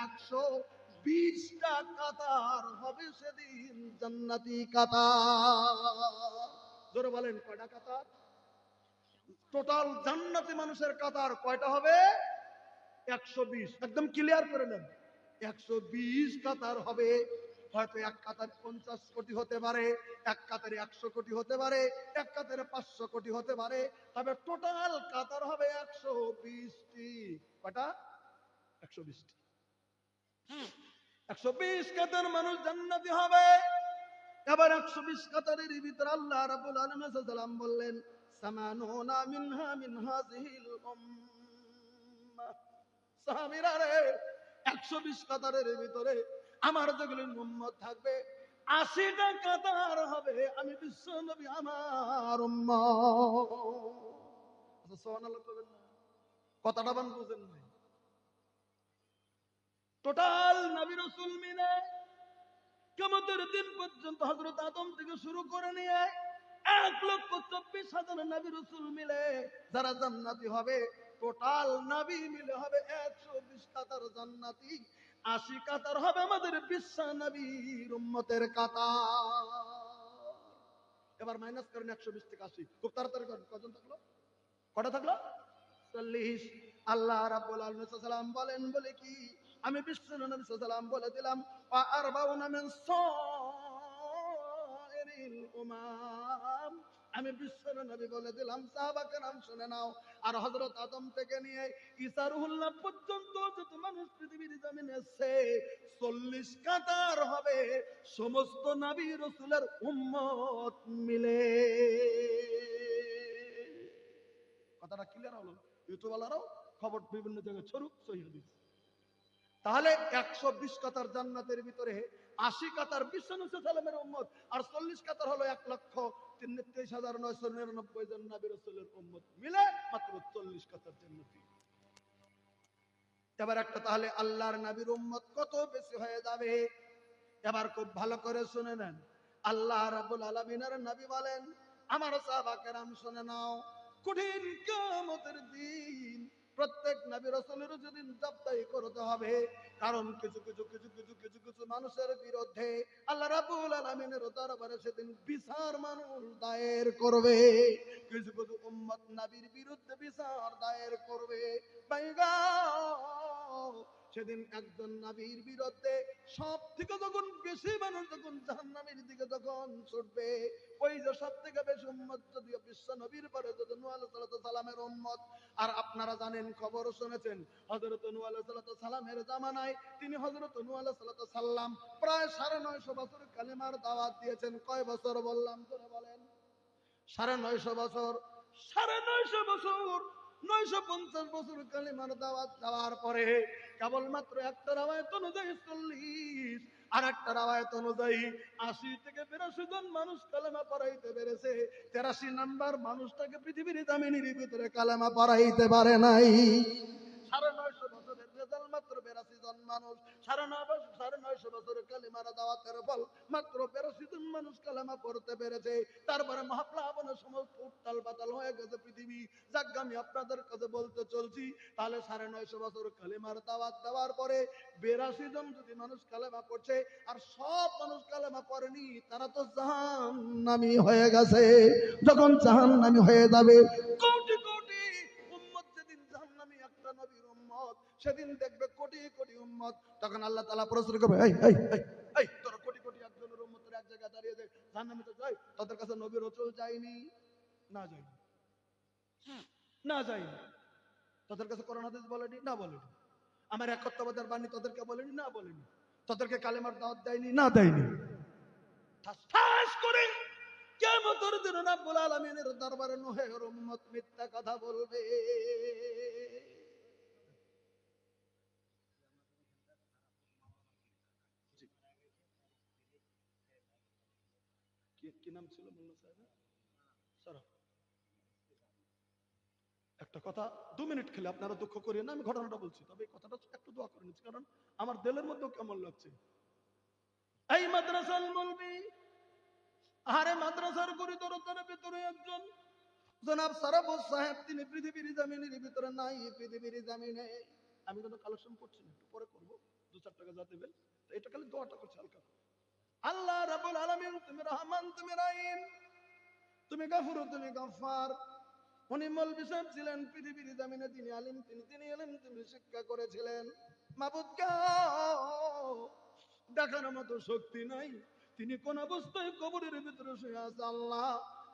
120টা কাতার হবে সেদিন জান্নাতি কাতার। জোরে বলেন কয়টা কাতার? টোটাল জান্নাতি মানুষের কাতার কয়টা হবে? 120। একদম ক্লিয়ার করে নেন, 120 কাতার হবে। হয়তো এক কাতার 50 কোটি হতে পারে, এক কাতারে 100 কোটি হতে পারে, এক কাতারে 500 কোটি হতে পারে, তবে টোটাল কাতার হবে 120টি। কয়টা? 120টি। 120 কাতার মানুষ জান্নাতি হবে। এবার 120 কাতারের ভিতরে আল্লাহ রাব্বুল আলামিন সাল্লাম বললেন, সামানুনা মিনহা মিন হাযিহিল উম্মাহ। সাহাবীরা রে, 120 কাতারের ভিতরে আমার যেগুলো উম্মত থাকবে 80টা কাতার হবে আমি বিশ্ব নবী আমার উম্মত। আচ্ছা সুবহানাল্লাহ বলবেন না? কথাটা বান বুঝেন না? টোটাল নবী রাসূল মিলে কিয়ামতের দিন পর্যন্ত হযরত আদম থেকে শুরু করে নিয়ে 1,24,000 নবী রাসূল মিলে যারা জান্নাতি হবে, টোটাল নবী মিলে হবে 120 কাতার জান্নাতি। 80 কাতার হবে আমাদের বিশ্ব নবীর উম্মতের কাতার। এবার মাইনাস করেন 120 থেকে 80, খুব তাড়াতাড়ি করেন। কজন থাকলো? কটা থাকলো? 40। আল্লাহ রাব্বুল আলামিন সাল্লাম বলেন বলে কি, আমি বিশ্ব নবী সাল্লাম বলে দিলাম ওয়া আরবাউনা মিন সাইরিল উমাম। আমি বিশ্ব নবী বলে দিলাম, সাহাবা কেরাম শুনে নাও। আর হযরত আদম থেকে নিয়ে ঈসা রুহুল্লাহ পর্যন্ত যত মানুষ পৃথিবীর জমিনে আছে 40 কাতার হবে সমস্ত নবী রাসূলের উম্মত মিলে। কথাটা ক্লিয়ার হলো? ইউটিউবওয়ালারাও খবর বিভিন্ন জায়গায় ছড়ুক, সহিহ হাদিস। তাহলে 120 কাতার জান্নাতের ভিতরে 80 কাতার বিশ্ব নবী সাল্লামের উম্মত, আর 40 কাতার হলো 1,33,999 জন নবী রাসূলের উম্মত মিলে মাত্র 40 কাতার জান্নাতি। এবার একটা তাহলে আল্লাহর নবীর উম্মত কত বেশি হয়ে যাবে? এবার খুব ভালো করে শুনে নেন। আল্লাহ রাব্বুল আলামিনের নবী বলেন, আমার সাহাবা কেরাম শুনে নাও, কঠিন কিয়ামতের দিন প্রত্যেক নবী রাসূলের যেদিন জবাই করতে হবে, কারণ কিছু কিছু কিছু কিছু কিছু কিছু মানুষের বিরুদ্ধে আল্লাহ রাব্বুল আলামিনের দরবারে সেদিন বিচার মানুষ দায়ের করবে। কিছু কিছু উম্মত নবীর বিরুদ্ধে বিচার দায়ের করবে। বাইগা সেদিন একজন নবীর বিরুদ্ধে সব থেকে যখন বেশি মানুষ যখন জাহান্নামের দিকে যখন ছুটবে, ওই যে সব থেকে বেশি উম্মত যদিও বিশ্ব নবীর পরে যদি নূহ আলাইহিস সালামের উম্মত। আর আপনারা জানেন, খবর শুনেছেন, হযরত নূহ আলাইহিস সালামের জামানায় তিনি হযরত নূহ আলাইহিস সালাম প্রায় 950 বছর কালেমার দাওয়াত দিয়েছেন। কয় বছর বললাম? জোরে বলেন। 950 বছর। 950 বছর, 950 বছর কালেমার দাওয়াত দেওয়ার পরে কেবলমাত্র একটা রাওয়ায়াত অনুযায়ী 40, আর একটা রাওয়ায়াত অনুযায়ী 80 থেকে 82 জন মানুষ কালেমা পড়াইতে পেরেছে। 83 নাম্বার মানুষটাকে পৃথিবীর জামিনের ভিতরে কালেমা পড়াইতে পারে নাই। 950 বছরের রেজাল্ট মাত্র 82 জন মানুষ। 950 বছরের কালেমার দাওয়াতের ফল মাত্র 82 জন মানুষ কালেমা পড়তে পেরেছে। তারপরে মহাপ্লাবনের সমস্ত উত্তাল পাতাল হয়ে গেছে পৃথিবী। যাক, আমি আপনাদের কাছে বলতে চলছি, তাহলে 950 বছর কালেমার দাওয়াত দেওয়ার পরে 82 জন যদি মানুষ কালেমা পড়ছে, আর সব মানুষ কালেমা পড়েনি, তারা তো জাহান্নামী হয়ে গেছে। যখন জাহান্নামী হয়ে যাবে, কোটি কোটি উম্মত যেদিন জাহান্নামী একটা নবীর উম্মত, সেদিন দেখবে কোটি কোটি উম্মত। তখন আল্লাহ তাআলা প্রশ্ন করবে, এই এই এই এই তোরা কোটি কোটি একজনের উম্মতের এক জায়গায় দাঁড়িয়ে যায় জাহান্নামে তো যাই, তাদের কাছে নবী রাসূল যায়নি? না যায়নি, না যায়নি। তাদের কাছে কোরআন হাদিস বলেনি? না বলেনি। আমার একত্ববাদের বাণী তাদেরকে বলেনি? না বলেনি। তাদেরকে কালেমার দাওয়াত দেয়নি? না দেয়নি। ঠাস করে কিয়ামতের দিন রব্বুল আলামিনের দরবারে নূহের উম্মত মিথ্যা কথা বলবে। কি নাম ছিল মোল্লা সাহেব? শরফ। একটা কথা 2 মিনিট খেলে আপনারা দুঃখ করিয়েন না, আমি ঘটনাটা বলছি, তবে এই কথাটা একটু দোয়া করে নিচ্ছি, কারণ আমার দিলের মধ্যেও কেমন লাগছে। এই মাদ্রাসার মুলবি, আরে মাদ্রাসার পরিদর্শনের ভিতরে একজন জনাব সারাবুল সাহেব, তিনি পৃথিবীর জামিনের ভিতরে নাই, পৃথিবীর জামিনে। আমি কিন্তু কালেকশন করছি না, একটু পরে করবো, আল্লাহ রাব্বুল আলামিন তুমি রহমান, তুমি রহিম, তুমি গফুর, তুমি গফফার। উনি মৌলভী সাহেব ছিলেন পৃথিবীর জমিনে, তিনি আলিম, তিনি ইলম তুমি শিক্ষা করেছিলেন। মাবুদ গো, দেখার মতো শক্তি নাই, তিনি কোন অবস্থায় কবরের ভিতরে শুয়ে আছে। আল্লাহ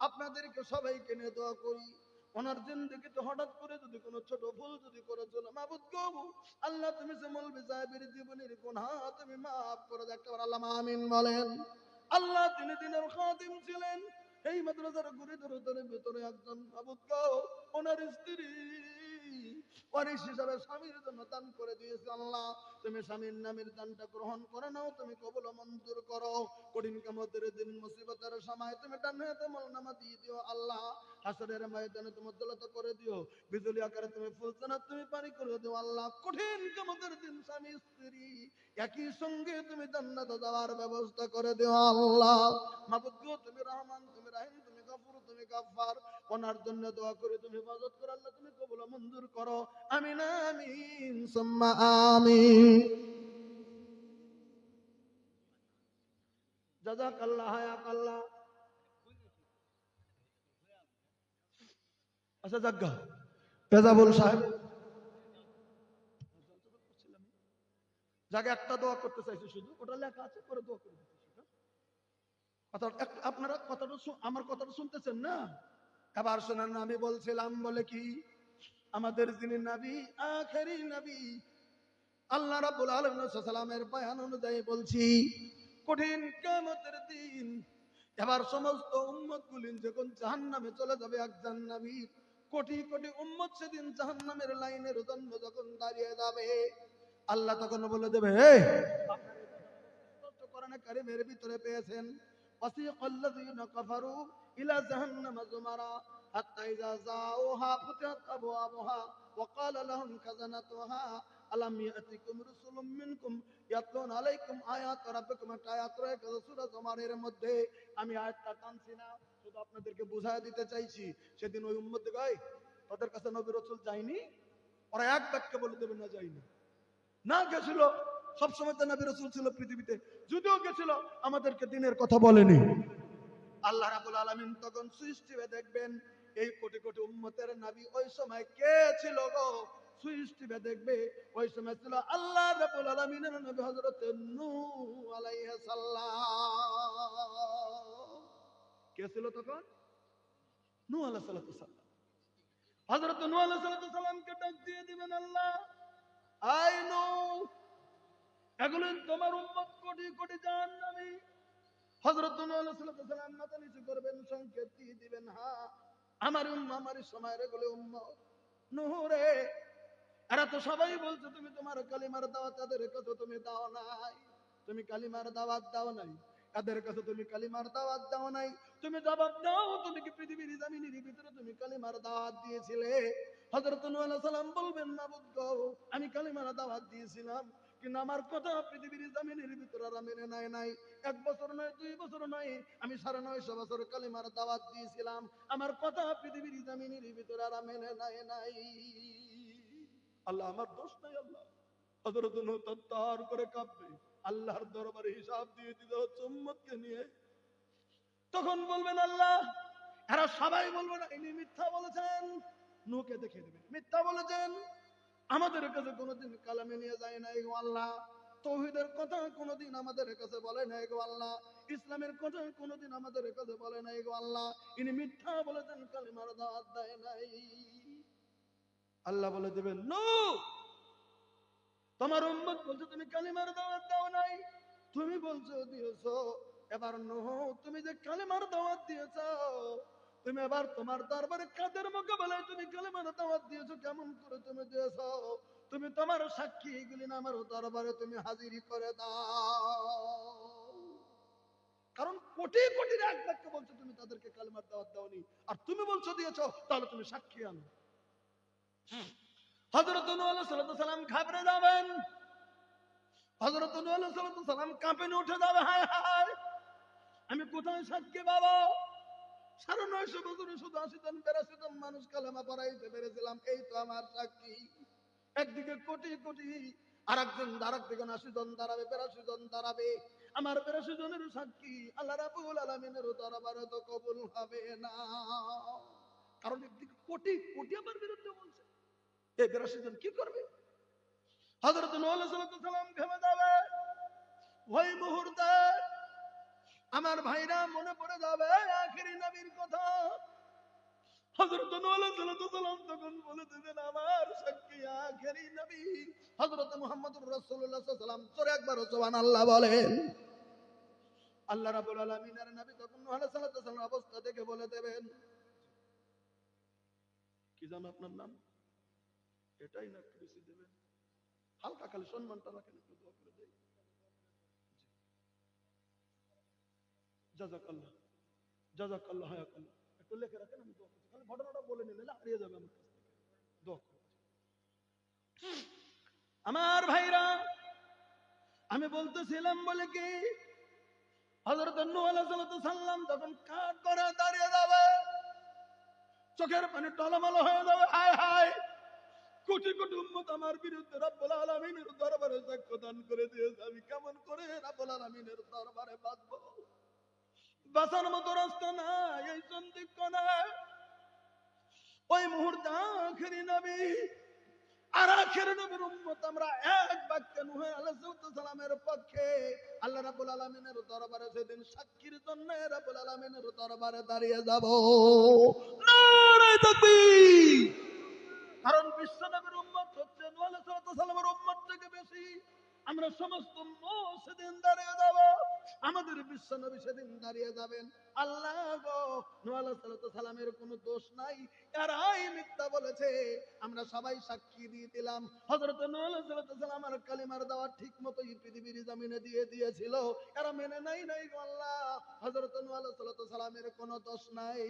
আপনাদেরকে সবাইকে নিয়ে দোয়া করি, ওনার জিন্দেগিতে হঠাৎ করে যদি কোনো ছোট ভুল যদি করেছিল, মাবুদ গো আল্লাহ তুমি যে মৌলভী সাহেবের জীবনের গুনাহ তুমি মাফ করে দাও। একবার আল্লাহ আমিন বলেন। আল্লাহ তিনি দিনের খাদিম ছিলেন, এই মাদ্রাসার গরিবের ভিতরে একজন। মাবুদ গো ওনার স্ত্রী ওয়ারিশ হিসাবে স্বামীর জন্য দান করে দিয়েছে। আল্লাহ তুমি স্বামীর নামের দানটা গ্রহণ করে নাও, তুমি কবুল ও মঞ্জুর করো। কঠিন কিয়ামতের দিন মুসিবতের সময় তুমি ডানে হাতে আমলনামা দিয়ে দিও। আল্লাহ হাসরের ময়দানে তুমি দৌলত করে দিও, বিজলি আকারে তুমি ফুলজান্নাত তুমি পানি করে দিও। আল্লাহ কঠিন কিয়ামতের দিন স্বামী স্ত্রী একই সঙ্গে তুমি জান্নাতে যাওয়ার ব্যবস্থা করে দিও। আল্লাহ মাবুদ গো তুমি রহমান, তুমি রহিম, তুমি গফুর, তুমি গফফার। ওনার জন্য দোয়া করে তুমি হেফাজত করো, আল্লাহ তুমি কবুল ও মঞ্জুর করো। আমিন আমিন সুম্মা আমিন। জাযাকাল্লাহ হায়াকাল্লাহ। আচ্ছা জাগা পেজাবুল সাহেব জায়গা একটা দোয়া করতে চাইছি, শুধু ওটা লেখা আছে, পরে দোয়া করে দিচ্ছি। আপনারা কথাটা আমার কথাটা শুনতেছেন না? এবার শোনেন, আমি বলছিলাম বলে কি, আমাদের যিনি নবী, আখেরি নবী, আল্লাহ রাব্বুল আলামিন সাল্লামের বয়ান অনুযায়ী বলছি, কঠিন কিয়ামতের দিন এবার সমস্ত উম্মত গুলি যখন জাহান্নামে চলে যাবে, একজন নবীর কোটি কোটি উম্মত সেদিন জাহান্নামের লাইনের জন্য যখন দাঁড়িয়ে যাবে, আল্লাহ তখন বলে দেবে, কোরআনে কারীমের ভিতরে পেয়েছেন, ওয়াসিকাল্লাযীনা কাফারু ইলা জাহান্নামা যুমারা হাত্তা ইযা যাওহা ফুতিহাত আবওয়াবুহা ওয়া ক্বালা লাহুম খাযানাতুহা আলাম ইয়াতিকুম রাসূলুম মিনকুম ইয়াতলুনা আলাইকুম আয়াতি রাব্বিকুম। একটা আয়াত রয়েছে সূরা যুমারের মধ্যে, আমি আয়াতটা টানছি না, শুধু আপনাদেরকে বুঝায় দিতে চাইছি। সেদিন ওই উম্মত গায় তাদের কাছে নবী রাসূল যায়নি, ওরা এক বাক্যে বলে দেবে না যায়নি। না গেছিল, সবসময় তো নবী রাসূল ছিল পৃথিবীতে, যদিও গেছিল আমাদেরকে দিনের কথা বলেনি। আল্লাহ রাব্বুল আলামিন তখন সুইচ টিপে দেখবেন এই কোটি কোটি উম্মতের নবী ওই সময় কে ছিল গো? সুইচ টিপে দেখবে ওই সময় ছিল আল্লাহ রাব্বুল আলামিনের নবী হযরত নূহ আলাইহিস সালাম। কে ছিল তখন? নূহ আলাইহিস সালাম। হযরত নূহ আলাইহিস সালামকে ডাক দিয়ে দিবেন, আল্লাহ আই নূহ, এগুলো তোমার উম্মত কোটি কোটি জাহান্নামী। হযরত নূহ আলাইহিস সালাম মাথা নিচু করবেন, সংকেত দিয়ে দিবেন, হ্যাঁ আমার আমার সময়ের এগুলো উম্মত। নূহ রে, এরা তো সবাই বলছে তুমি তোমার কালিমার দাওয়াত, তাদের কাছে তুমি দাও নাই, তুমি কালিমার দাওয়াত দাও নাই, এদের কাছে তুমি কালিমার দাওয়াত দাও নাই। তুমি জবাব দাও, তুমি কি পৃথিবীর জমিনের ভিতরে তুমি কালিমার দাওয়াত দিয়েছিলে? হযরত নূহ আলাইহিস সালাম বলবেন, মাবুদ গো আমি কালিমার দাওয়াত দিয়েছিলাম, কিন্তু আমার কথা পৃথিবীর জমিনের ভিতরে আর মেনে নেয় নাই। 1 বছর নয়, 2 বছর নয়, আমি 950 বছর কালিমার দাওয়াত দিয়েছিলাম, আমার কথা পৃথিবীর জমিনের ভিতরে আর মেনে নেয় নাই। আল্লাহ আমার দোষ নাই। আল্লাহ হযরত নূহ তার করে কাঁপবে, আল্লাহর দরবারে হিসাব দিয়ে দিতে হচ্ছে উম্মতকে নিয়ে। তখন বলবেন আল্লাহ, এরা সবাই বলবেন ইনি মিথ্যা বলেছেন। নূহকে দেখে দেবেন মিথ্যা বলেছেন, আমাদের কাছে কোনোদিন কালামে নিয়ে যায় নাই গো আল্লাহ, তাওহীদের কথা কোনোদিন আমাদের কাছে বলে নাই গো আল্লাহ, ইসলামের কথা কোনোদিন আমাদের কাছে বলে নাই গো আল্লাহ, ইনি মিথ্যা বলেছেন, কালিমার দাওয়াত দেয় নাই। আল্লাহ বলে দেবেন, নূহ তোমার উম্মত বলছো তুমি কালিমার দাওয়াত দাও নাই, তুমি বলছো দিয়েছো। এবার নূহ তুমি যে কালিমার দাওয়াত দিয়েছো, তুমি এবার তোমার দরবারে কাদের মোকাবেলায় তুমি কালিমার দাওয়াত দিয়েছো, কেমন করে তুমি দিয়েছো? তুমি তোমার সাক্ষী এগুলি না আমার দরবারে তুমি হাজিরি করে দাও। কারণ কোটি কোটির এক বাক্য বলছো তুমি তাদেরকে কালিমার দাওয়াত দাওনি, আর তুমি বলছো দিয়েছো, তাহলে তুমি সাক্ষী আনো। হযরত নূহ আলাইহিস সালাম ঘাবড়ে যাবেন, হযরত নূহ আলাইহিস সালাম কাঁপে উঠে যাবে, হায় হায় আমি কোথায় সাক্ষী বাবা? 950 বছরে শুধু 80 জন 82 জন মানুষ কালেমা পড়াইতে পেরেছিলাম, এই তো আমার সাক্ষী। একদিকে কোটি কোটি আর একজন আরেক দিকে 80 জন দাঁড়াবে, 82 জন দাঁড়াবে। আমার 82 জনের সাক্ষী আল্লাহ রাব্বুল আলামিনের দরবারে তো কবুল হবে না, কারণ একদিকে কোটি কোটি আমার বিরুদ্ধে বলছে। এই 82 জন কি করবে? হযরত নূহ আলাইহিস সালাম ঘেমে যাবে। ওই মুহূর্তে আমার ভাইরা মনে পড়ে যাবে আখেরি নবীর কথা। হযরত নূহ আলাইহিস সালাম তখন বলে দেবেন, আমার সাক্ষী আখেরি নবী হযরত মুহাম্মদুর রাসূলুল্লাহ সাল্লাল্লাহু আলাইহি ওয়াসাল্লাম। জোরে একবার সুবহানাল্লাহ বলেন। আল্লাহ রাব্বুল আলামিনের নবী তখন নূহ আলাইহিস সালামের অবস্থা দেখে বলে দেবেন, কি জানো আপনার নাম? এটাই না একটু বেশি দেবেন, হালকা খালি সম্মানটা রাখেন, একটু দোয়া করে দেই। জাযাকাল্লাহ, জাযাকাল্লাহ, হায়াকাল্লাহ, একটু লিখে রাখেন, আমি দোয়া করছি। খালি ঘটনাটা বলে নিলে হারিয়ে যাবে আমার কাছ থেকে। দোয়া করুন। আমার ভাইরা, আমি বলতেছিলাম বলে কি, হযরত নূহ আলাইহিস সালাম তখন কাঠ করে দাঁড়িয়ে যাবে, চোখের পানি টলমল হয়ে যাবে। হায় হায়, কোটি কোটি উম্মত আমার বিরুদ্ধে রব্বুল আলামিনের দরবারে সাক্ষ্য দান করে দিয়েছে, আমি কেমন করে রব্বুল আলামিনের দরবারে বাঁচবো? বাঁচার মতো রাস্তা নাই, এই সন্দিগ্ধ না। ওই মুহূর্তে আখেরি নবী আর আখেরি নবীর উম্মত আমরা এক বাক্যে নূহ আলাইহিস সালামের পক্ষে আল্লাহ রাব্বুল আলামিনের দরবারে সেদিন সাক্ষীর জন্য রাব্বুল আলামিনের দরবারে দাঁড়িয়ে যাব। নারে তাকবীর! কারণ বিশ্ব নবীর উম্মত হচ্ছে নূহ আলাইহিস সালামের উম্মত থেকে বেশি। আমরা সমস্ত উম্মত সেদিন দাঁড়িয়ে যাব, আমাদের বিশ্ব নবী সেদিন দাঁড়িয়ে যাবেন। আল্লাহ গো, নূহ আলাইহিস সালামের কোনো দোষ নাই, এরাই মিথ্যা বলেছে, আমরা সবাই সাক্ষী দিয়ে দিলাম। হযরত নূহ আলাইহিস সালাম আর কালিমার দাওয়াত ঠিকমতোই পৃথিবীর জমিনে দিয়ে দিয়েছিল, এরা মেনে নাই গো আল্লাহ। হযরত নূহ আলাইহিস সালামের কোনো দোষ নাই।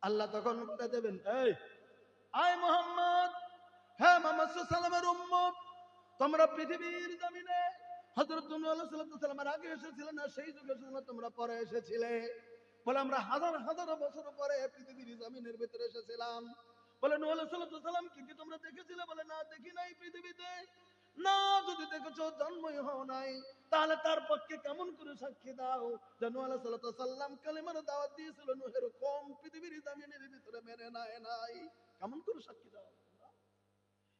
আল্লাহ তখন বলে দেবেন, এই আয় মুহাম্মদ, হ্যাঁ মুহাম্মদ সাল্লাল্লাহু আলাইহি ওয়াসাল্লামের উম্মত, তোমরা পৃথিবীর জমিনে হযরত নূহ আলাইহিস সালামের আগে এসেছিলে না, সেই যুগে তোমরা পরে এসেছিলে? বলে আমরা হাজার হাজার বছর পরে পৃথিবীর জমিনের ভিতরে এসেছিলাম। বলে নূহ আলাইহিস সালাম কি তোমরা দেখেছিলে? বলে না, দেখি নাই পৃথিবীতে। না, যদি দেখেছো, জন্মই হও নাই, তাহলে তার পক্ষে কেমন করে সাক্ষী দাও যে নূহ আলাইহিস সালাম কালিমার দাওয়াত দিয়েছিল, নূহের কওম পৃথিবীর জমিনের ভিতরে মেনে নাই? কেমন করে সাক্ষী দাও?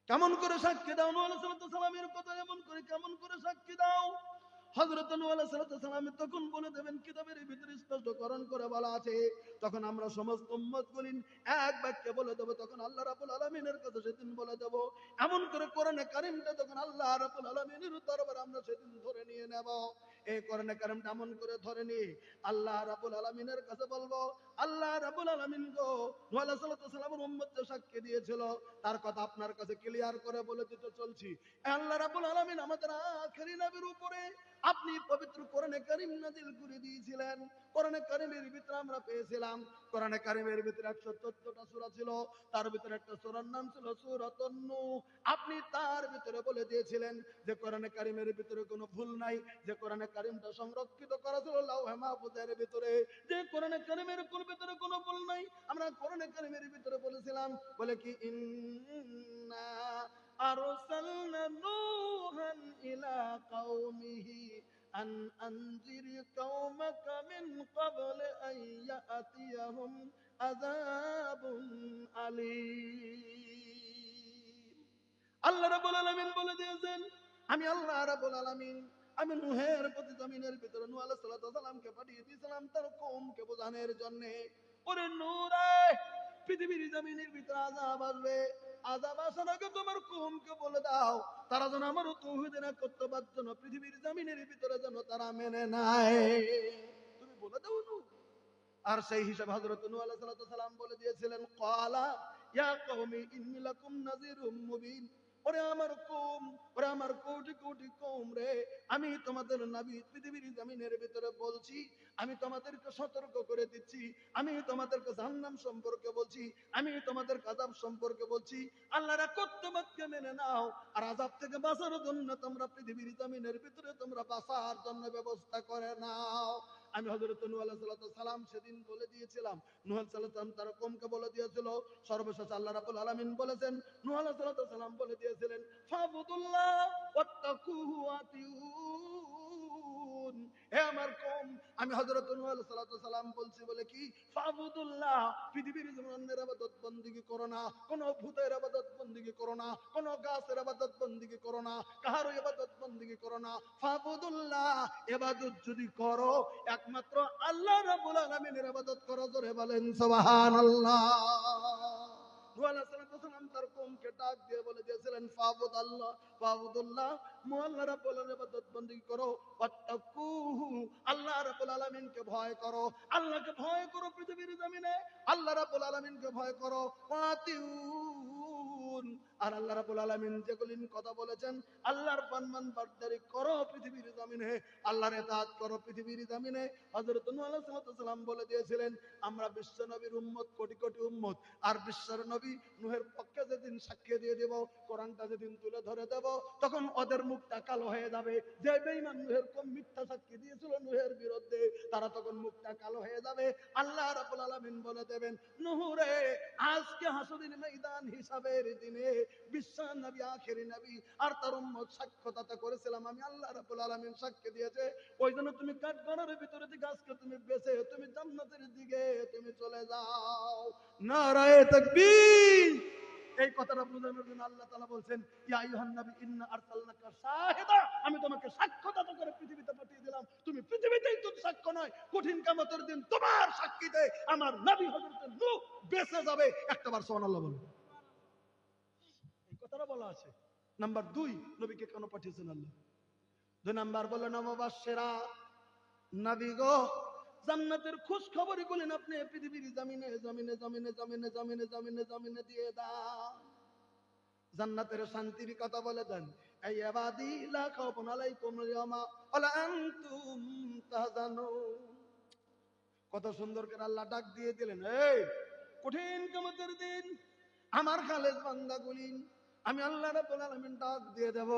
কেমন করে সাক্ষী দাও? নূহ আলাইহিস সালামের কথা এমন করে কেমন করে সাক্ষী দাও? হযরত নূহ আলাইহিস সালাম তখন বলে দেবেন, কিতাবের ভিতরে স্পষ্টকরণ করে বলা আছে, তখন আমরা সমস্ত উম্মতগুলো এক বাক্যে বলে দেব, তখন আল্লাহ রাব্বুল আলামিনের কাছে সেদিন বলে দেব। এমন করে কোরআনে কারীমটা তখন আল্লাহ রাব্বুল আলামিনের দরবারে আমরা সেদিন ধরে নিয়ে নেব। এই কোরআনে কারীমটা এমন করে ধরে নিয়ে আল্লাহ রাব্বুল আলামিনের কাছে বলবো, আল্লাহ রাব্বুল আলামিন গো, নূহ আলাইহিস সালামের উম্মত যে সাক্ষী দিয়েছিল তার কথা আপনার কাছে ক্লিয়ার করে বলে দিতে চলছি। আল্লাহ রাব্বুল আলামিন আমাদের আখেরি নবীর উপরে আপনি পবিত্র কোরআনে কারীম নাযিল করে দিয়েছিলেন। কোরআনে কারীমের ভিতরে আমরা পেয়েছিলাম, কোরআনে কারীমের ভিতরে 114টা সূরা ছিল, তার ভিতরে একটা সূরার নাম ছিল সূরাতুন নূহ। আপনি তার ভিতরে বলে দিয়েছিলেন যে কোরআনে কারীমের ভিতরে কোনো ভুল নাই, যে কোরআনে কারীমটা সংরক্ষিত করা ছিল লাউহে মাহফুজের ভিতরে, যে কোরআনে কারীমের ভিতরে কোনো ভুল নাই। আমরা কোরআনে কারীমের ভিতরে বলেছিলাম, বলে কি, ইন্না আরসালনা নূহান ইলা কওমিহি আন আনজির কওমাকা মিন ক্বাবল আন ইয়াতিয়াহুম আযাবুন আলীম। আল্লাহ রাব্বুল আলামিন বলে দিয়েছেন, আমি আল্লাহ রাব্বুল আলামিন আমি নূহের প্রতি জমিনের ভিতরে নূহ আলাইহিস সালামকে পাঠিয়ে দিয়েছিলাম তার কওমকে বোঝানোর জন্য। ওরে নূহ রে, পৃথিবীর জমিনের ভিতরে আযাব আসবে, আযাব আসার আগে তোমার কওমকে বলে দাও, তারা যেন আমার তাওহীদের একত্ববাদ যেন পৃথিবীর জমিনের ভিতরে যেন তারা মেনে নেয়। তুমি বলে দাও নূহ। আর সেই হিসাবে হযরত নূহ আলাইহিস সালাম বলে দিয়েছিলেন, ক্বালা ইয়া কওমি ইন্নী লাকুম নাযীরুম মুবিন। ওরে আমার কওম, ওরে আমার কোটি কোটি কওম রে, আমি তোমাদের নবী পৃথিবীর জমিনের ভিতরে বলছি, আমি তোমাদেরকে সতর্ক করে দিচ্ছি, আমি তোমাদেরকে জাহান্নাম সম্পর্কে বলছি, আমি তোমাদের আযাব সম্পর্কে বলছি। আল্লাহর একত্ববাদকে মেনে নাও, আর আযাব থেকে বাঁচার জন্য তোমরা পৃথিবীর জমিনের ভিতরে তোমরা বাঁচার জন্য ব্যবস্থা করে নাও। আমি হযরত নূহ আলাইহিস সালাম সেদিন বলে দিয়েছিলাম, নূহ আলাইহিস সালাম তার কওমকে বলে দিয়েছিল, সর্বশেষ আল্লাহ রাব্বুল আলামিন বলেছেন, নূহ আলাইহিস সালাম বলে দিয়েছিলেন, ফাবুদুল্লাহ ওয়াত্তাকুহু ওয়াতিউন। হে আমার কওম, আমি হযরত নূহ আলাইহিস সালাম বলছি বলে কি, ফাবুদুল্লাহ, পৃথিবীর জমিনের ইবাদত বندگی করো না, কোন ভূতের ইবাদত বندگی করো না, কোন গাছের ইবাদত বندگی করো না, কাহারও ইবাদত বندگی করো না। ফাবুদুল্লাহ, ইবাদত যদি করো একমাত্র আল্লাহ রাব্বুল আলামিনের ইবাদত করো। জোরে বলেন সুবহানাল্লাহ। নূহ আলাইহিস সালাম তার কওমকে ডাক দিয়ে বলে দিয়েছিলেন, ফাবুদাল্লাহ, ফাবুদুল্লাহ, আল্লাহ রাব্বুল আলামিনের ইবাদত বندگی করো, ওয়াত্তাকুহু, আল্লাহ রাব্বুল আলামিনকে ভয় করো, আল্লাহকে ভয় করো পৃথিবীর জমিনে, আল্লাহ রাব্বুল আলামিনকে ভয় করো, ওয়াতিউন, আর আল্লাহ রাব্বুল আলামিন যেগুলি কথা বলেছেন আল্লাহর ফরমানবরদারি করো পৃথিবীর জমিনে, আল্লাহর ইতাআত করো পৃথিবীর জমিনে। হযরত নূহ আলাইহিস সালাম বলে দিয়েছিলেন, আমরা বিশ্ব নবীর উম্মত, কোটি কোটি উম্মত, আর বিশ্বের নবী নূহের পক্ষে যেদিন সাক্ষ্য দিয়ে দেব, কোরআনটা যেদিন তুলে ধরে দেব, তখন ওদের মুখটা কালো হয়ে যাবে। যে বেঈমান নূহের কম মিথ্যা সাক্ষী দিয়েছিল নূহের বিরুদ্ধে, তারা তখন মুখটা কালো হয়ে যাবে। আল্লাহ রাব্বুল আলামিন বলে দেবেন, নূহ রে, আজকে হাসরের ময়দান হিসাবের দিনে বিশ্ব নবী, আখেরি নবী আর তার উম্মত সাক্ষ্যদাতা করেছিলাম আমি, আল্লাহ রাব্বুল আলামিন সাক্ষ্য দিয়েছে। ওই জন্য তুমি কাঠগড়ার ভিতরে থেকে আজকে তুমি বেঁচে তুমি জান্নাতের দিকে তুমি চলে যাও। নারায়ে তাকবীর। এই কথাটা বোঝানোর জন্য আল্লাহ তাআলা বলছেন, ইয়া আইয়ুহান নবী ইন্না আরসালনাকা শাহিদা, আমি তোমাকে সাক্ষ্যদাতা করে পৃথিবীতে পাঠিয়ে দিলাম। তুমি পৃথিবীতেই তো সাক্ষ্য নয়, কঠিন কিয়ামতের দিন তোমার সাক্ষীতে আমার নবী হযরত নূহ বেঁচে যাবে। একটাবার সুবহানাল্লাহ বলো। এই কথাটা বলা আছে। নাম্বার 2, নবীকে কেন পাঠিয়েছেন আল্লাহ? 2 নাম্বার বলে, নববাসীরা, নবী গো, জান্নাতের খোঁজ খবরই বলেন আপনি পৃথিবীর জমিনে জমিনে জমিনে জমিনে জমিনে জমিনে জমিনে দিয়ে দাও। জান্নাতের শান্তির কথা বলে দেন, এই ইবাদি লা খাউফুন আলাইকুম ইয়াওমা ওয়ালা আনতুম তাহজানুন। কত সুন্দর করে আল্লাহ ডাক দিয়ে দিলেন, এই কঠিন কিয়ামতের দিন আমার খালেদ বান্দাগুলি আমি আল্লাহ রাব্বুল আলামিন ডাক দিয়ে দেব,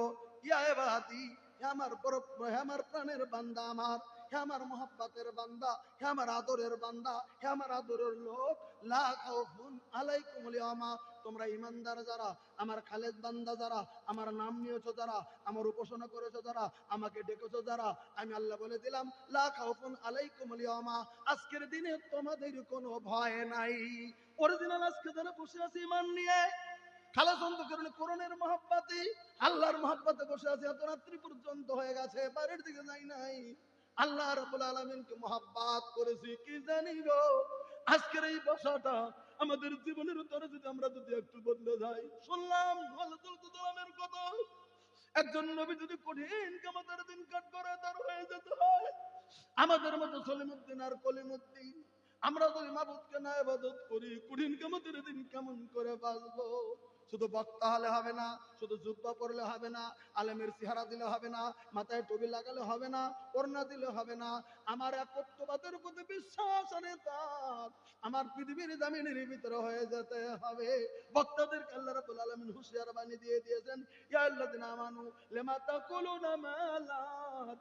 ইয়া ইবাদি, হে আমার বড়, হে আমার প্রাণের বান্দা, আমার, হে আমার মোহাব্বতের বান্দা, হে আমার আদরের বান্দা, হে আমার আদরের লোক, লা খাউফুন আলাইকুমুল ইয়াওমা, তোমরা ইমানদার যারা, আমার খালেদ বান্দা যারা, আমার নাম নিয়েছো যারা, আমার উপাসনা করেছো যারা, আমাকে ডেকেছো যারা, আমি আল্লাহ বলে দিলাম, লা খাউফুন আলাইকুমুল ইয়াওমা, আজকের দিনে তোমাদের কোনো ভয় নাই। অরিজিনাল আজকে যারা বসে আছে ইমান নিয়ে, খালাস অন্তকরণে কোরআনের মহব্বতে, আল্লাহর মহব্বতে বসে আছে, এত রাত্রি পর্যন্ত হয়ে গেছে, বাড়ির দিকে যাই নাই, আল্লাহ রাব্বুল আলামিনকে মহব্বত করেছি, কি জানি গো, আজকের এই বসাটা আমাদের জীবনের উত্তরে যদি একটু বদলে যাই। শুনলাম আল্লাহর কথা, একজন নবী যদি কঠিন কিয়ামতের দিন কাট করে তার হয়ে যেতে হয়, আমাদের মতো সলিমউদ্দিন আর কলিমউদ্দিন আমরা যদি মাবুদকে না ইবাদত করি, কঠিন কিয়ামতের দিন কেমন করে বাঁচবো? শুধু বক্তা হলে হবে না, শুধু জুব্বা পরলে হবে না, আলেমের চেহারা দিলে হবে না, মাথায় টুপি লাগালে হবে না, ওড়না দিলে হবে না, আমার একত্ববাদের প্রতি বিশ্বাস আর ইতাআত আমার পৃথিবীর জমিনের ভিতরে হয়ে যেতে হবে। বক্তাদেরকে আল্লাহ রাব্বুল আলামিন হুঁশিয়ার বাণী দিয়ে দিয়েছেন, ইয়া আল্লাযিনা আমানু লিমা তাকুলুনা মা লা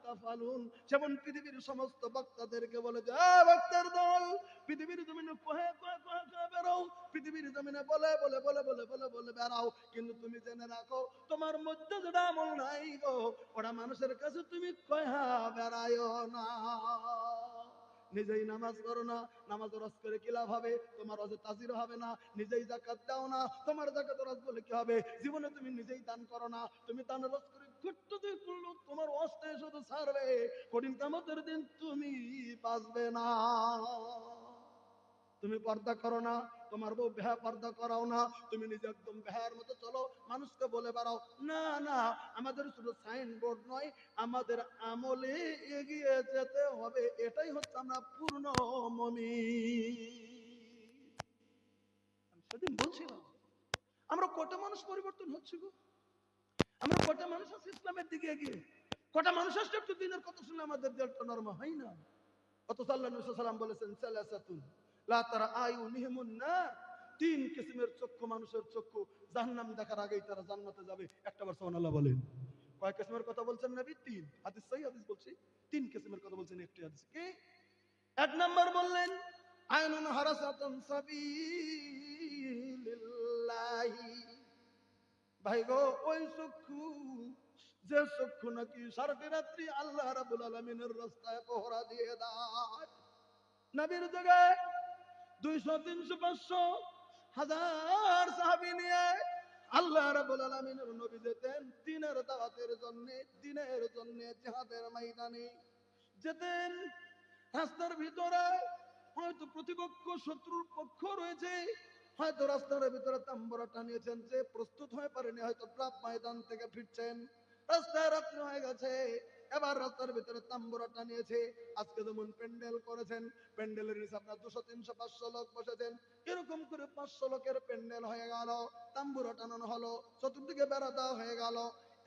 তাফালুন। যেমন পৃথিবীর সমস্ত বক্তাদেরকে বলে যে, বক্তার দল, পৃথিবীর জমিনে কহে কহে কহে কহে বেরাও, পৃথিবীর জমিনে বলে বলে বলে বলে বলে বলে বেড়াও, কিন্তু তুমি জেনে রাখো তোমার মধ্যে যেটা আমল নাই গো, ওটা মানুষের কাছে তুমি কয়া বেড়ায়ও না। নিজেই নামাজ পড়ো না, নামাজ রস করে কি লাভ হবে? তোমার অজে তাজির হবে না। নিজেই যাকাত দাও না, তোমার যাকাত রস বলে কি হবে? জীবনে তুমি নিজেই দান করো না, তুমি দান রস করে ঘুরতে করলো তোমার অস্তে শুধু ছাড়বে, কঠিন কিয়ামতের দিন তুমি বাঁচবে না। তুমি পর্দা করো না, তোমার বউ বেহা পর্দা করাও না, তুমি নিজে একদম বেহার মতো চলো, মানুষকে বলে বেড়াও না। না, আমাদের শুধু সাইনবোর্ড নয়, আমাদের আমলে এগিয়ে যেতে হবে। এটাই হচ্ছে আমরা পূর্ণ মুমিন। সেদিন বলছিলাম, আমরা কটা মানুষ পরিবর্তন হচ্ছে গো, আমরা কটা মানুষ আছে ইসলামের দিকে এগিয়ে, কটা মানুষ আসছে একটু দিনের কথা শুনে আমাদের দিলটা নরম হয় না। অথচ আল্লাহ নবী সাল্লাল্লাহু আলাইহি ওয়াসাল্লাম বলেছেন, সালাসাতুন লা তারা আয়ুনিহিমুন নার, 3 কিসিমের চক্ষু, মানুষের চক্ষু জাহান্নাম দেখার আগেই তারা জান্নাতে যাবে। একটাবার সুবহানাল্লাহ বলেন। কয় কিসিমের কথা বলছেন নবী? 3। হাদিস সহিহ হাদিস বলছি, 3 কিসিমের কথা বলছেন একটি হাদিস। কি? এক নম্বর বললেন আইনুন হারাসাতুন সাবিলিল্লাহি। ভাই গো, ওই চক্ষু, যে চক্ষু নাকি সারাটি রাত্রি আল্লাহ রাব্বুল আলামিনের রাস্তায় পহরা দিয়ে দেয়। নবীর জায়গায় 200, 300, 500, 1000 সাহাবী নিয়ে আল্লাহ রাব্বুল আলামিনের নবী যেতেন দ্বীনের দাওয়াতের জন্য, দ্বীনের জন্য জিহাদের ময়দানে যেতেন। রাস্তার ভিতরে হয়তো প্রতিপক্ষ শত্রুর পক্ষ রয়েছে, হয়তো রাস্তার ভিতরে তাম্বুরা টানিয়েছেন, যে প্রস্তুত হয়ে পারেনি, হয়তো প্রাপ ময়দান থেকে ফিরছেন, রাস্তায় রাত্রি হয়ে গেছে, এবার রাস্তার ভিতরে তাম্বুরা টানিয়েছে। আজকে যেমন প্যান্ডেল করেছেন, প্যান্ডেলের নিচে আপনার 200, 300, 500 লোক বসেছেন, এরকম করে 500 লোকের প্যান্ডেল হয়ে গেল, তাম্বুরা টানানো হলো, চতুর্দিকে বেড়া দেওয়া হয়ে গেল।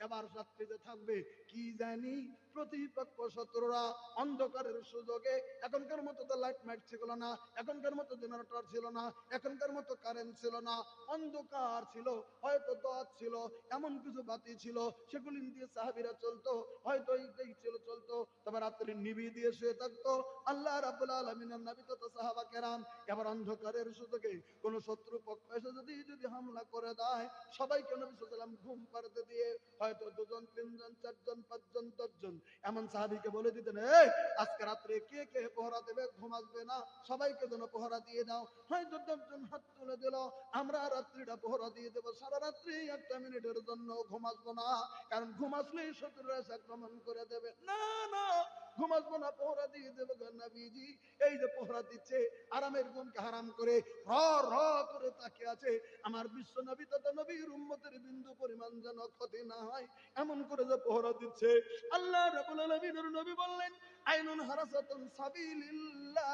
এবার রাত্রিতে থাকবে কি জানি প্রতিপক্ষ শত্রুরা অন্ধকারের সুযোগে, এখনকার মতো তো লাইট মাইট ছিল না, এখনকার মতো জেনারেটর ছিল না, এখনকার মতো কারেন্ট ছিল না, অন্ধকার ছিল, হয়তো দোয়াত ছিল, এমন কিছু বাতি ছিল সেগুলি দিয়ে সাহাবীরা চলতো, হয়তো এই ছিল চলতো, তবে রাত্রি নিভিয়ে দিয়ে শুয়ে থাকতো আল্লাহ রাব্বুল আলামিনের নবী তথা সাহাবা কেরাম। এবার অন্ধকারের সুযোগে কোন শত্রু পক্ষ এসে যদি হামলা করে দেয়, সবাইকে নবী সাল্লাল্লাহু আলাইহি ওয়াসাল্লাম ঘুম পাড়াতে দিয়ে হয়তো 2 জন 3 জন 4 জন 5 জন 10 জন এমন সাহাবীকে বলে দিতেন, এই আজকে রাত্রে কে কে পহরা দেবে, ঘুম আসবে না, সবাইকে যেন পহরা দিয়ে দাও। হয়তো 10 জন হাত তুলে দিল, আমরা রাত্রিটা পহরা দিয়ে দেবো, সারা রাত্রি 1 মিনিটের জন্য ঘুম আসবো না, কারণ ঘুম আসলেই শত্রুরা এসে আক্রমণ করে দেবে। না না, ঘুম আসবো না, পহরা দিয়ে দেবো। নবীজি এই যে পহরা দিচ্ছে, আরামের ঘুমকে হারাম করে র র করে তাকিয়ে আছে, আমার বিশ্ব নবী তথা নবীর উম্মতের বিন্দু পরিমাণ যেন ক্ষতি না হয়, এমন করে যে পহরা দিচ্ছে। আল্লাহ রাব্বুল আলামিনের নবী বললেন আইনুন হারাসাতুন সাবিলিল্লাহ।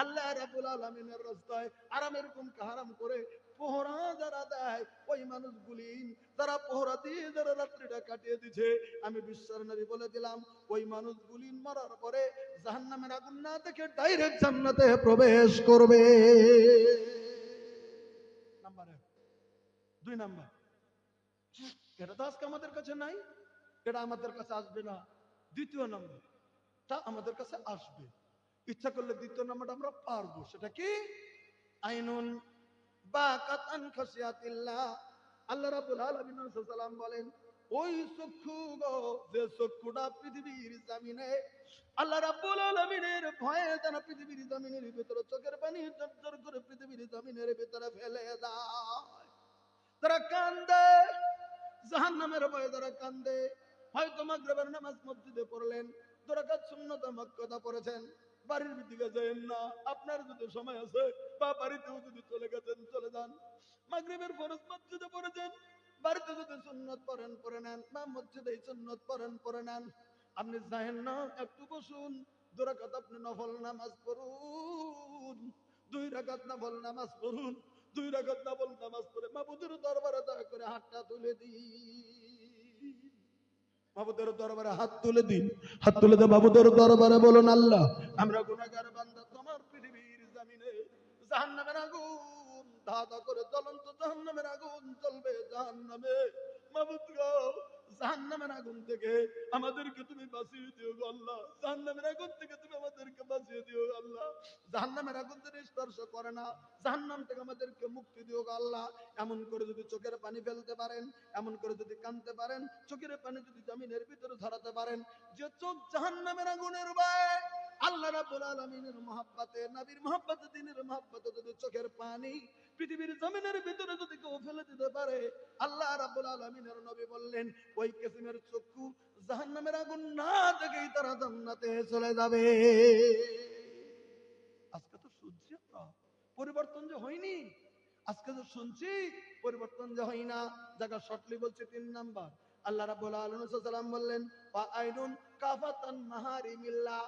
আল্লাহ রাব্বুল আলামিনের রাস্তায় আরামের ঘুমকে হারাম করে পহরা যারা দেয়, ওই মানুষগুলি যারা পহরা দিয়ে যারা রাত্রিটা কাটিয়ে দিচ্ছে, আমি বিশ্বের নবী বলে দিলাম ওই মানুষগুলি মরার পরে জাহান্নামের আগুন না থেকে ডাইরেক্ট জান্নাতে প্রবেশ করবে। নাম্বার 1। 2 নাম্বার, এটা তো আজকে আমাদের কাছে নাই, এটা আমাদের কাছে আসবে না। দ্বিতীয় নাম্বারটা আমাদের কাছে আসবে, ইচ্ছা করলে দ্বিতীয় নাম্বারটা আমরা পারবো। সেটা কি? আইনুন বাকাতান খাশিয়াতিল্লাহ। আল্লাহ রাব্বুল আলামিন সাল্লাম বলেন ওই চক্ষু গো, যে চক্ষুটা পৃথিবীর জমিনে আল্লাহ রাব্বুল আলামিনের ভয়ে যারা পৃথিবীর জমিনের ভিতরে চোখের পানি ঝরঝর করে পৃথিবীর জমিনের ভিতরে ফেলে দেয়, তারা কান্দে, জাহান্নামের ভয়ে তারা কান্দে। হয়তো মাগরিবের নামাজ মসজিদে পড়লেন, 2 রাকাত সুন্নাত মুআক্কাদা পড়েছেন, বাড়ির দিকে যাবেন না, আপনার যদি সময় আছে বা বাড়িতেও যদি চলে গেছেন চলে যান। মাগরিবের ফরজ মসজিদে পড়েছেন, বাড়িতে যদি সুন্নাত পড়েন পড়ে নেন, বা মসজিদে সুন্নাত পড়েন পড়ে নেন। আপনি যাবেন না, একটু বসুন, 2 রাকাত আপনি নফল নামাজ পড়ুন, 2 রাকাত নফল নামাজ পড়ুন, 2 রাকাত নফল নামাজ পড়ে মাবুদের দরবারে দয়া করে হাতটা তুলে দিন, মাবুদের দরবারে হাত তুলে দিন, হাত তুলে দিয়ে মাবুদের দরবারে বলুন, আল্লাহ আমরা গুনাহগার বান্দা, তোমার পৃথিবীর জমিনে জাহান্নামের আগুন ধা ধা করে জ্বলন্ত জাহান্নামের আগুন জ্বলবে জাহান্নামে, মাবুদ গো জাহান্নামের আগুন থেকে আমাদেরকে তুমি বাঁচিয়ে দিও গো আল্লাহ, জাহান্নামের আগুন থেকে তুমি আমাদেরকে বাঁচিয়ে দিও গো আল্লাহ, জাহান্নামের আগুন যেন স্পর্শ করে না, জাহান্নাম থেকে আমাদেরকে মুক্তি দিও গো আল্লাহ। এমন করে যদি চোখের পানি ফেলতে পারেন, এমন করে যদি কাঁদতে পারেন, চোখের পানি যদি জমিনের ভিতরে ধরাতে পারেন, যে চোখ জাহান্নামের আগুনের ভয়ে আল্লাহ রাব্বুল আলামিনের মহব্বতে, নবীর মহব্বতে, দ্বীনের মহব্বতে যদি চোখের পানি পৃথিবীর জমিনের ভিতরে যদি কেউ ফেলে দিতে পারে, আল্লাহ রাব্বুল আলামিনের নবী বললেন ওই কিসিমের চক্ষু জাহান্নামের আগুন না দেখেই তারা জান্নাতে চলে যাবে। আজকে তো শুনছি আমরা, পরিবর্তন যে হয়নি, আজকে তো শুনছি পরিবর্তন যে হয় না। জায়গা শর্টলি বলছে 3 নাম্বার, আল্লাহ রাব্বুল আলামিন সাল্লাল্লাহু আলাইহি ওয়াসাল্লাম বললেন ওয়া আইনুন কাফাতান মাহারিমিল্লাহ।